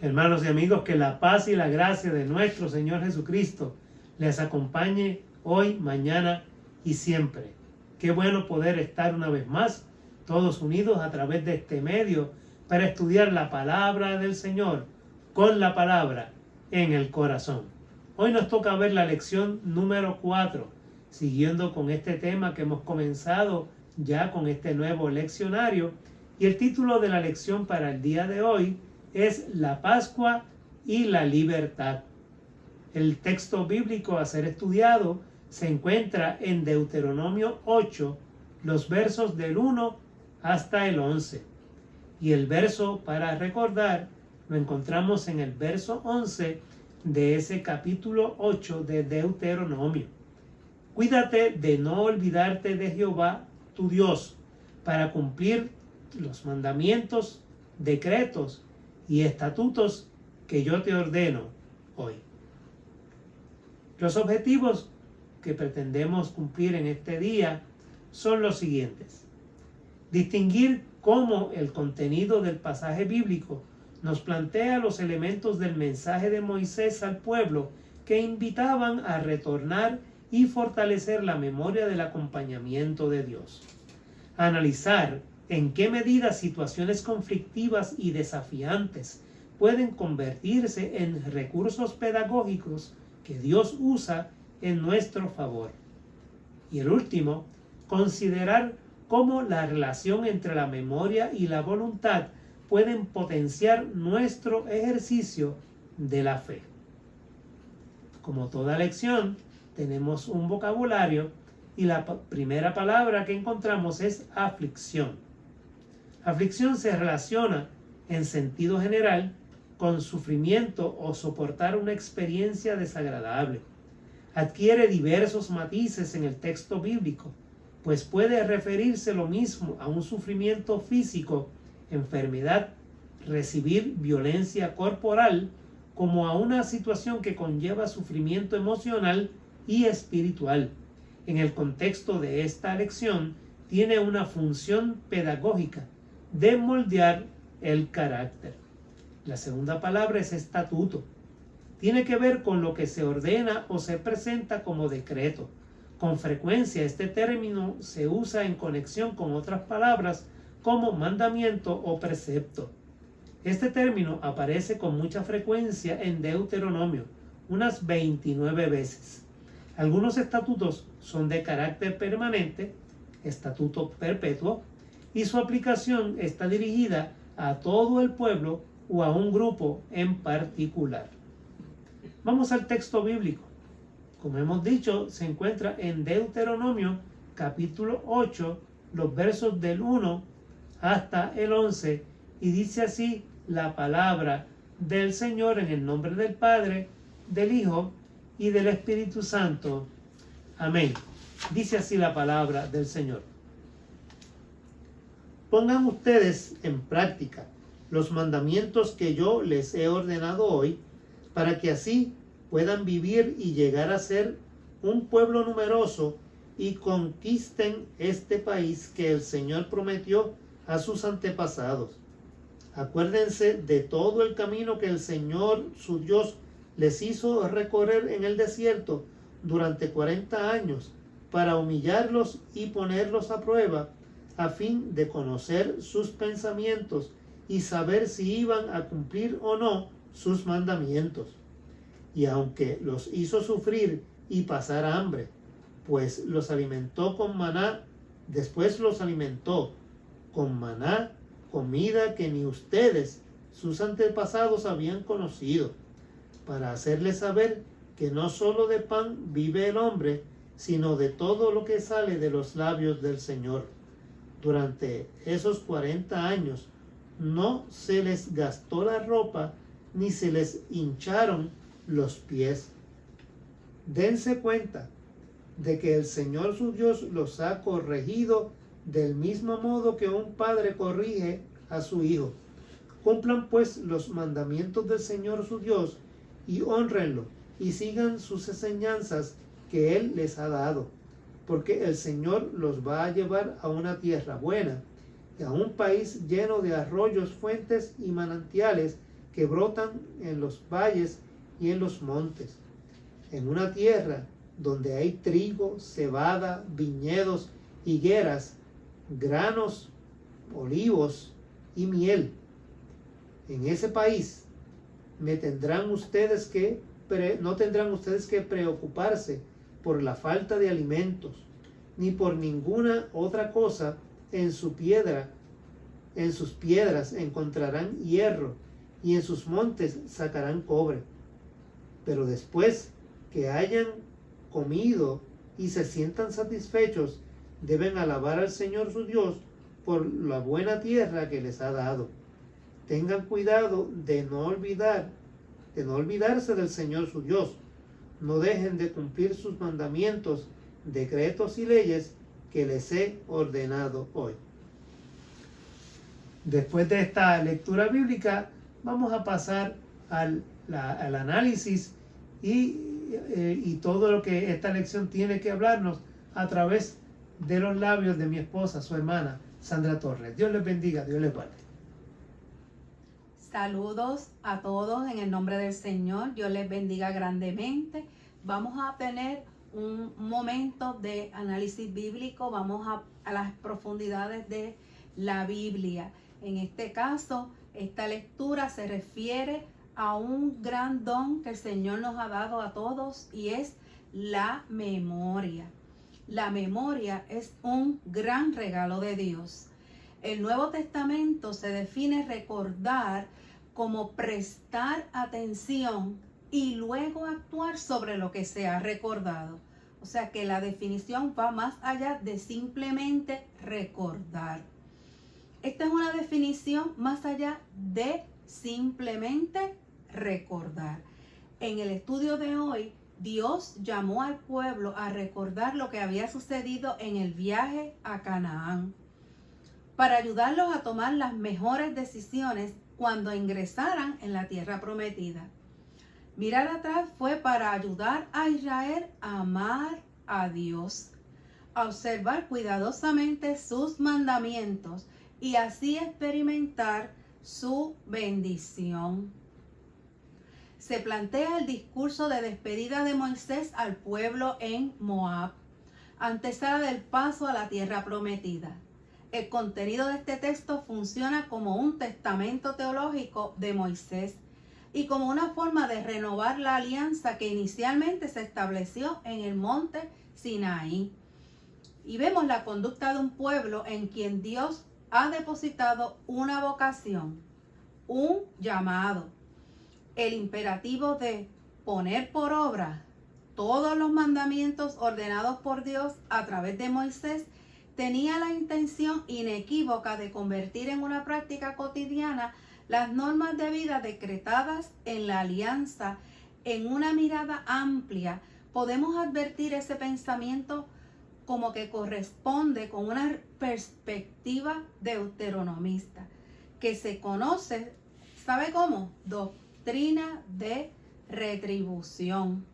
Hermanos y amigos, que la paz y la gracia de nuestro Señor Jesucristo les acompañe hoy, mañana y siempre. Qué bueno poder estar una vez más todos unidos a través de este medio para estudiar la palabra del Señor con la palabra en el corazón. Hoy nos toca ver la lección número 4, siguiendo con este tema que hemos comenzado ya con este nuevo leccionario. Y el título de la lección para el día de hoy es La Pascua y la Libertad. El texto bíblico a ser estudiado se encuentra en Deuteronomio 8, los versos del 1 hasta el 11. Y el verso para recordar lo encontramos en el verso 11 de ese capítulo 8 de Deuteronomio. Cuídate de no olvidarte de Jehová tu Dios para cumplir los mandamientos, decretos y estatutos que yo te ordeno hoy. Los objetivos que pretendemos cumplir en este día son los siguientes: distinguir cómo el contenido del pasaje bíblico nos plantea los elementos del mensaje de Moisés al pueblo que invitaban a retornar y fortalecer la memoria del acompañamiento de Dios. Analizar en qué medida situaciones conflictivas y desafiantes pueden convertirse en recursos pedagógicos que Dios usa en nuestro favor. Y el último, considerar cómo la relación entre la memoria y la voluntad pueden potenciar nuestro ejercicio de la fe. Como toda lección, tenemos un vocabulario y la primera palabra que encontramos es aflicción. Aflicción se relaciona en sentido general con sufrimiento o soportar una experiencia desagradable. Adquiere diversos matices en el texto bíblico, pues puede referirse lo mismo a un sufrimiento físico, enfermedad, recibir violencia corporal, como a una situación que conlleva sufrimiento emocional y espiritual. En el contexto de esta lección, tiene una función pedagógica de moldear el carácter. La segunda palabra es estatuto. Tiene que ver con lo que se ordena o se presenta como decreto. Con frecuencia este término se usa en conexión con otras palabras como mandamiento o precepto. Este término aparece con mucha frecuencia en Deuteronomio, unas 29 veces. Algunos estatutos son de carácter permanente, estatuto perpetuo, y su aplicación está dirigida a todo el pueblo o a un grupo en particular. Vamos al texto bíblico. Como hemos dicho, se encuentra en Deuteronomio capítulo 8, los versos del 1 hasta el 11, y dice así la palabra del Señor en el nombre del Padre, del Hijo y del Espíritu Santo. Amén. Dice así la palabra del Señor. Pongan ustedes en práctica los mandamientos que yo les he ordenado hoy, para que así puedan vivir y llegar a ser un pueblo numeroso y conquisten este país que el Señor prometió a sus antepasados. Acuérdense de todo el camino que el Señor, su Dios, les hizo recorrer en el desierto durante 40 años para humillarlos y ponerlos a prueba, a fin de conocer sus pensamientos y saber si iban a cumplir o no sus mandamientos. Y aunque los hizo sufrir y pasar hambre, pues los alimentó con maná, después los alimentó con maná, comida que ni ustedes, sus antepasados, habían conocido, para hacerles saber que no solo de pan vive el hombre, sino de todo lo que sale de los labios del Señor. Durante esos 40 años no se les gastó la ropa, ni se les hincharon los pies. Dense cuenta de que el Señor su Dios los ha corregido del mismo modo que un padre corrige a su hijo. Cumplan pues los mandamientos del Señor su Dios y hónrenlo, y sigan sus enseñanzas que Él les ha dado, porque el Señor los va a llevar a una tierra buena, y a un país lleno de arroyos, fuentes y manantiales que brotan en los valles y en los montes, en una tierra donde hay trigo, cebada, viñedos, higueras, granos, olivos y miel. En ese país no tendrán ustedes que preocuparse por la falta de alimentos, ni por ninguna otra cosa. En sus piedras encontrarán hierro, y en sus montes sacarán cobre. Pero después que hayan comido y se sientan satisfechos, deben alabar al Señor su Dios por la buena tierra que les ha dado. Tengan cuidado de no olvidarse del Señor su Dios. No dejen de cumplir sus mandamientos, decretos y leyes que les he ordenado hoy. Después de esta lectura bíblica, vamos a pasar al análisis y todo lo que esta lección tiene que hablarnos a través de los labios de mi esposa, su hermana, Sandra Torres. Dios les bendiga, Dios les guarde. Saludos a todos en el nombre del Señor. Dios les bendiga grandemente. Vamos a tener un momento de análisis bíblico. Vamos a las profundidades de la Biblia. En este caso, esta lectura se refiere a un gran don que el Señor nos ha dado a todos, y es la memoria. La memoria es un gran regalo de Dios. El Nuevo Testamento se define recordar como prestar atención y luego actuar sobre lo que se ha recordado. O sea que la definición va más allá de simplemente recordar. Esta es una definición más allá de simplemente recordar. En el estudio de hoy, Dios llamó al pueblo a recordar lo que había sucedido en el viaje a Canaán, para ayudarlos a tomar las mejores decisiones cuando ingresaran en la tierra prometida. Mirar atrás fue para ayudar a Israel a amar a Dios, a observar cuidadosamente sus mandamientos y así experimentar su bendición. Se plantea el discurso de despedida de Moisés al pueblo en Moab, antesala del paso a la tierra prometida. El contenido de este texto funciona como un testamento teológico de Moisés y como una forma de renovar la alianza que inicialmente se estableció en el monte Sinaí. Y vemos la conducta de un pueblo en quien Dios ha depositado una vocación, un llamado, el imperativo de poner por obra todos los mandamientos ordenados por Dios a través de Moisés. Tenía la intención inequívoca de convertir en una práctica cotidiana las normas de vida decretadas en la alianza. En una mirada amplia podemos advertir ese pensamiento como que corresponde con una perspectiva deuteronomista que se conoce, ¿sabe cómo? Doctrina de retribución.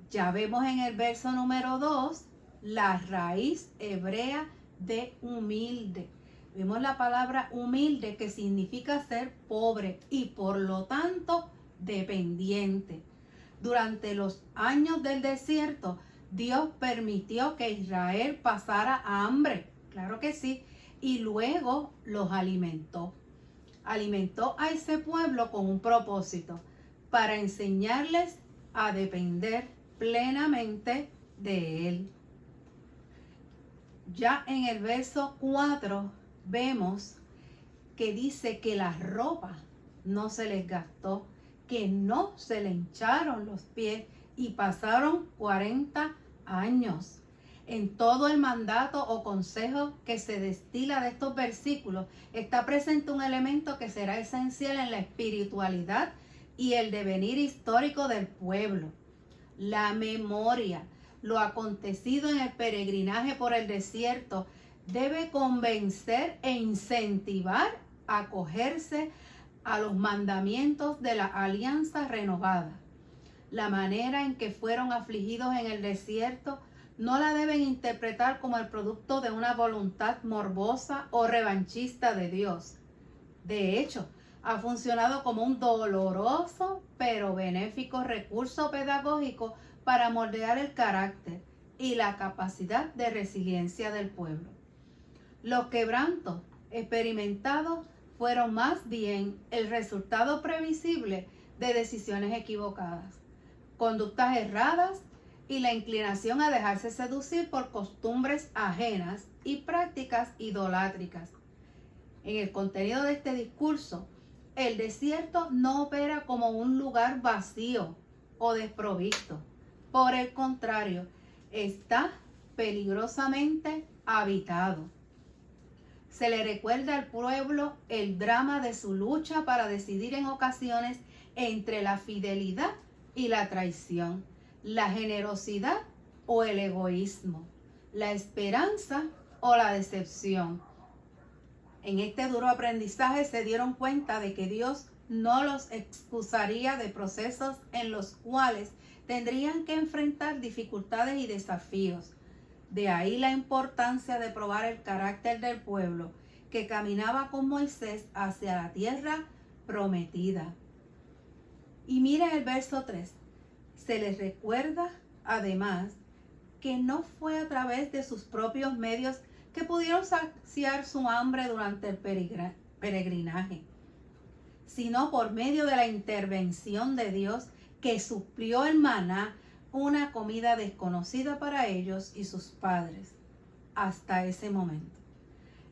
Ya vemos en el verso número 2 la raíz hebrea de humilde. Vemos la palabra humilde, que significa ser pobre y por lo tanto dependiente. Durante los años del desierto, Dios permitió que Israel pasara hambre, claro que sí, y luego los alimentó. Alimentó a ese pueblo con un propósito, para enseñarles a depender plenamente de Él. Ya en el verso 4 vemos que dice que la ropa no se les gastó, que no se le hincharon los pies y pasaron 40 años. En todo el mandato o consejo que se destila de estos versículos está presente un elemento que será esencial en la espiritualidad y el devenir histórico del pueblo: la memoria. Lo acontecido en el peregrinaje por el desierto debe convencer e incentivar a acogerse a los mandamientos de la alianza renovada. La manera en que fueron afligidos en el desierto no la deben interpretar como el producto de una voluntad morbosa o revanchista de Dios. De hecho, Ha funcionado como un doloroso pero benéfico recurso pedagógico para moldear el carácter y la capacidad de resiliencia del pueblo. Los quebrantos experimentados fueron más bien el resultado previsible de decisiones equivocadas, conductas erradas y la inclinación a dejarse seducir por costumbres ajenas y prácticas idolátricas. En el contenido de este discurso, el desierto no opera como un lugar vacío o desprovisto. Por el contrario, está peligrosamente habitado. Se le recuerda al pueblo el drama de su lucha para decidir en ocasiones entre la fidelidad y la traición, la generosidad o el egoísmo, la esperanza o la decepción. En este duro aprendizaje se dieron cuenta de que Dios no los excusaría de procesos en los cuales tendrían que enfrentar dificultades y desafíos. De ahí la importancia de probar el carácter del pueblo que caminaba con Moisés hacia la tierra prometida. Y mira el verso 3. Se les recuerda además que no fue a través de sus propios medios que pudieron saciar su hambre durante el peregrinaje, sino por medio de la intervención de Dios que suplió el maná, una comida desconocida para ellos y sus padres hasta ese momento.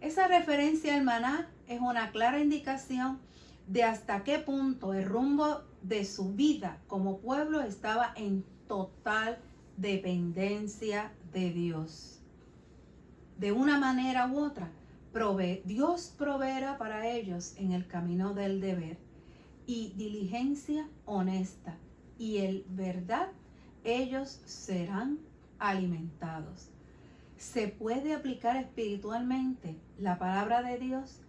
Esa referencia al maná es una clara indicación de hasta qué punto el rumbo de su vida como pueblo estaba en total dependencia de Dios. De una manera u otra, Dios proveerá para ellos en el camino del deber y diligencia honesta, y en verdad ellos serán alimentados. ¿Se puede aplicar espiritualmente? La palabra de Dios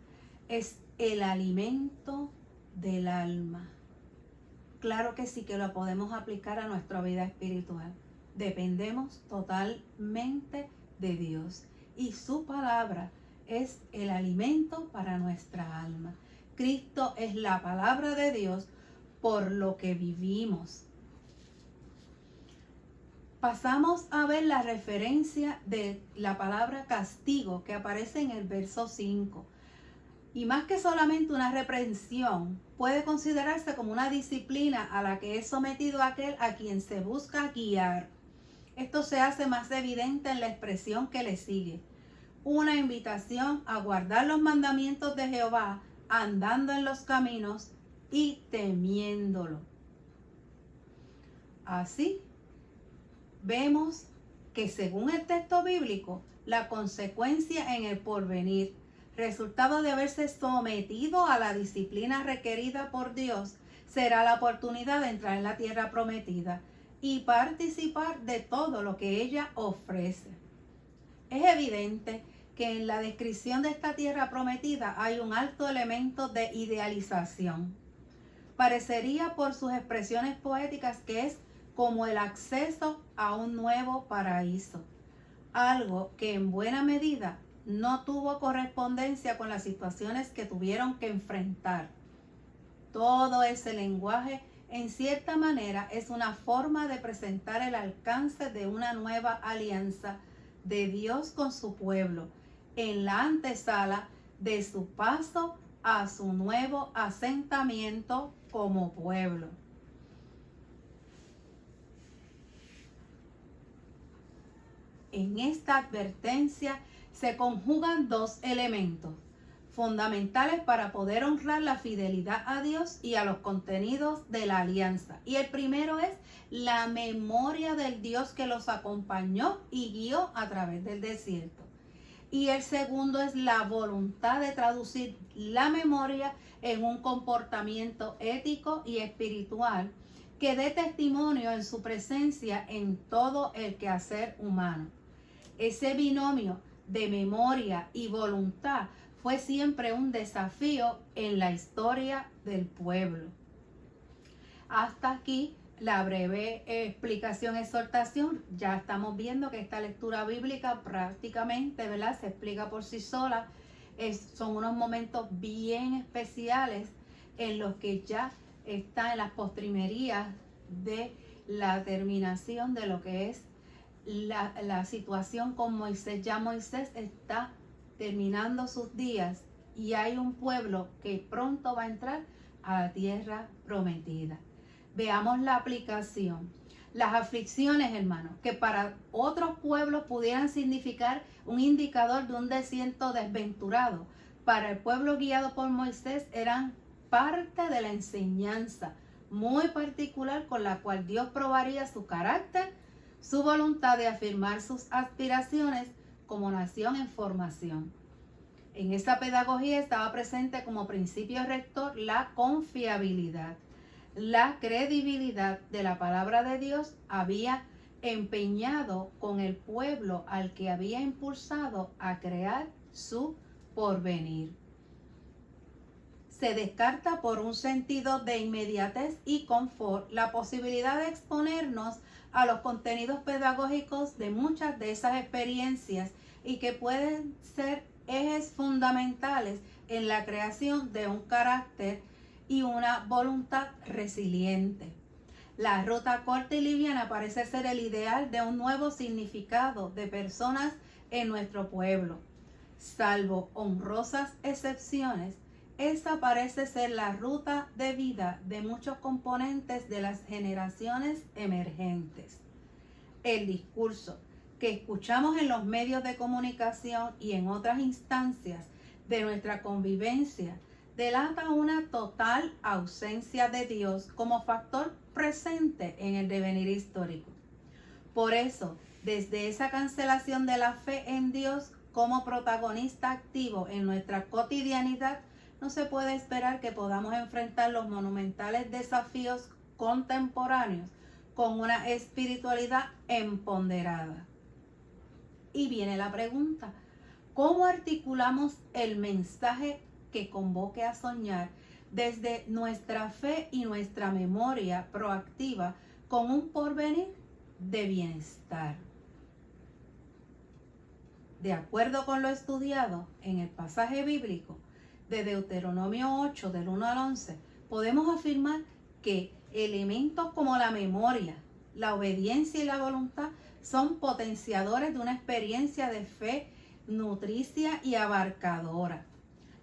es el alimento del alma. Claro que sí que lo podemos aplicar a nuestra vida espiritual. Dependemos totalmente de Dios y su palabra es el alimento para nuestra alma. Cristo es la palabra de Dios por lo que vivimos. Pasamos a ver la referencia de la palabra castigo que aparece en el verso 5. Y más que solamente una reprensión, puede considerarse como una disciplina a la que es sometido aquel a quien se busca guiar. Esto se hace más evidente en la expresión que le sigue. Una invitación a guardar los mandamientos de Jehová, andando en los caminos y temiéndolo. Así, vemos que según el texto bíblico, la consecuencia en el porvenir, resultado de haberse sometido a la disciplina requerida por Dios, será la oportunidad de entrar en la tierra prometida y participar de todo lo que ella ofrece. Es evidente que en la descripción de esta tierra prometida hay un alto elemento de idealización. Parecería por sus expresiones poéticas que es como el acceso a un nuevo paraíso, algo que en buena medida no tuvo correspondencia con las situaciones que tuvieron que enfrentar. Todo ese lenguaje, en cierta manera, es una forma de presentar el alcance de una nueva alianza de Dios con su pueblo, en la antesala de su paso a su nuevo asentamiento como pueblo. En esta advertencia se conjugan dos elementos fundamentales para poder honrar la fidelidad a Dios y a los contenidos de la alianza. Y el primero es la memoria del Dios que los acompañó y guió a través del desierto. Y el segundo es la voluntad de traducir la memoria en un comportamiento ético y espiritual que dé testimonio en su presencia en todo el quehacer humano. Ese binomio de memoria y voluntad fue siempre un desafío en la historia del pueblo. Hasta aquí la breve explicación, exhortación. Ya estamos viendo que esta lectura bíblica prácticamente, ¿verdad?, se explica por sí sola. Son unos momentos bien especiales en los que ya está en las postrimerías de la terminación de lo que es la situación con Moisés. Ya Moisés está terminando sus días y hay un pueblo que pronto va a entrar a la tierra prometida. Veamos la aplicación. Las aflicciones, hermanos, que para otros pueblos pudieran significar un indicador de un desierto desventurado, para el pueblo guiado por Moisés eran parte de la enseñanza muy particular con la cual Dios probaría su carácter, su voluntad de afirmar sus aspiraciones como nación en formación. En esa pedagogía estaba presente como principio rector la confiabilidad. La credibilidad de la palabra de Dios había empeñado con el pueblo al que había impulsado a crear su porvenir. Se descarta por un sentido de inmediatez y confort la posibilidad de exponernos a los contenidos pedagógicos de muchas de esas experiencias y que pueden ser ejes fundamentales en la creación de un carácter y una voluntad resiliente. La ruta corta y liviana parece ser el ideal de un nuevo significado de personas en nuestro pueblo. Salvo honrosas excepciones, esa parece ser la ruta de vida de muchos componentes de las generaciones emergentes. El discurso que escuchamos en los medios de comunicación y en otras instancias de nuestra convivencia delata una total ausencia de Dios como factor presente en el devenir histórico. Por eso, desde esa cancelación de la fe en Dios como protagonista activo en nuestra cotidianidad, no se puede esperar que podamos enfrentar los monumentales desafíos contemporáneos con una espiritualidad empoderada. Y viene la pregunta, ¿cómo articulamos el mensaje que convoque a soñar desde nuestra fe y nuestra memoria proactiva con un porvenir de bienestar? De acuerdo con lo estudiado en el pasaje bíblico de Deuteronomio 8, del 1 al 11, podemos afirmar que elementos como la memoria, la obediencia y la voluntad son potenciadores de una experiencia de fe nutricia y abarcadora.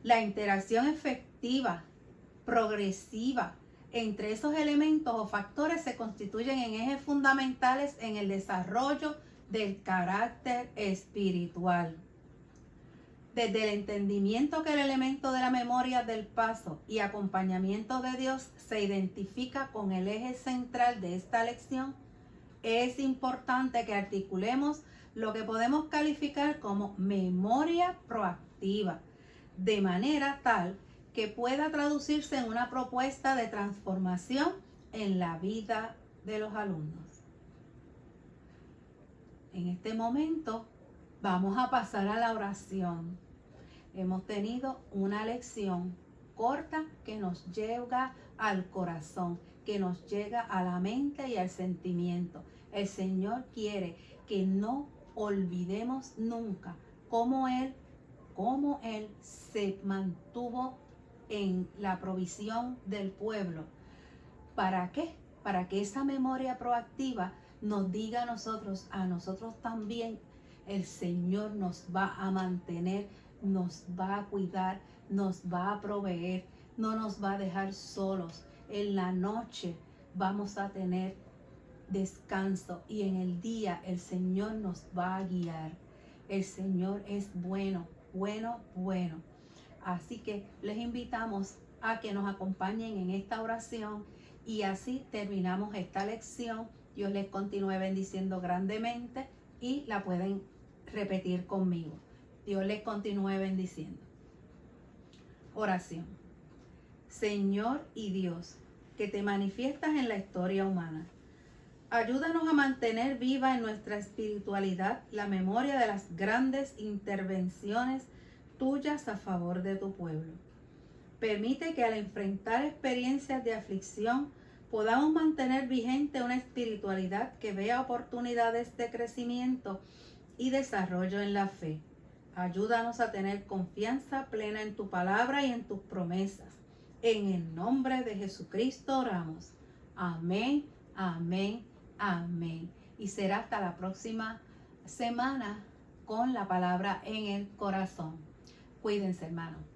La interacción efectiva, progresiva, entre esos elementos o factores se constituyen en ejes fundamentales en el desarrollo del carácter espiritual. Desde el entendimiento que el elemento de la memoria del paso y acompañamiento de Dios se identifica con el eje central de esta lección, es importante que articulemos lo que podemos calificar como memoria proactiva, de manera tal que pueda traducirse en una propuesta de transformación en la vida de los alumnos. En este momento vamos a pasar a la oración. Hemos tenido una lección corta que nos llega al corazón, que nos llega a la mente y al sentimiento. El Señor quiere que no olvidemos nunca cómo Él se mantuvo en la provisión del pueblo. ¿Para qué? Para que esa memoria proactiva nos diga a nosotros también, el Señor nos va a mantener, nos va a cuidar, nos va a proveer, no nos va a dejar solos. En la noche vamos a tener descanso y en el día el Señor nos va a guiar. El Señor es bueno, bueno, bueno. Así que les invitamos a que nos acompañen en esta oración y así terminamos esta lección. Dios les continúe bendiciendo grandemente y la pueden repetir conmigo. Dios les continúe bendiciendo. Oración. Señor y Dios, que te manifiestas en la historia humana, ayúdanos a mantener viva en nuestra espiritualidad la memoria de las grandes intervenciones tuyas a favor de tu pueblo. Permite que al enfrentar experiencias de aflicción podamos mantener vigente una espiritualidad que vea oportunidades de crecimiento y desarrollo en la fe. Ayúdanos a tener confianza plena en tu palabra y en tus promesas. En el nombre de Jesucristo oramos. Amén, amén, amén. Y será hasta la próxima semana con la palabra en el corazón. Cuídense, hermanos.